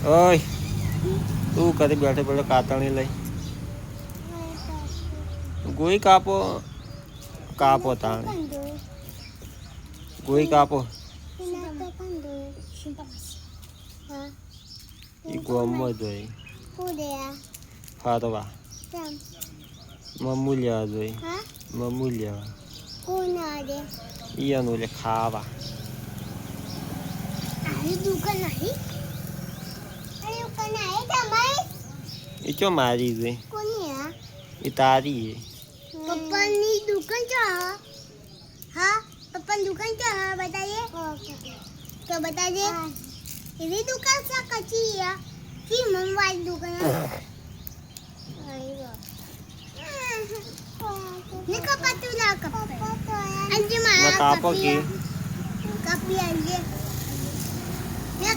ઓય તું કરી બેઠે બેઠે કાતણી લઈ ગોઈ કાપો કાપો તાણે ગોઈ કાપો એ ગોમમાં જોઈ ફરવા મમ્મુ લેવા જોઈ મમ્મુ લેવા ઈયાનું લે ખાવા એ ચો મારી જોઈ એ તારી હે પપ્પાની દુકાન છે હા પપ્પાની દુકાન છે હા बताइए तो बताइए ये दुकान सा कच्ची है कि मोबाइल दुकान निका पत्तू ना कप अंजी मारा कापो की कपी अंजी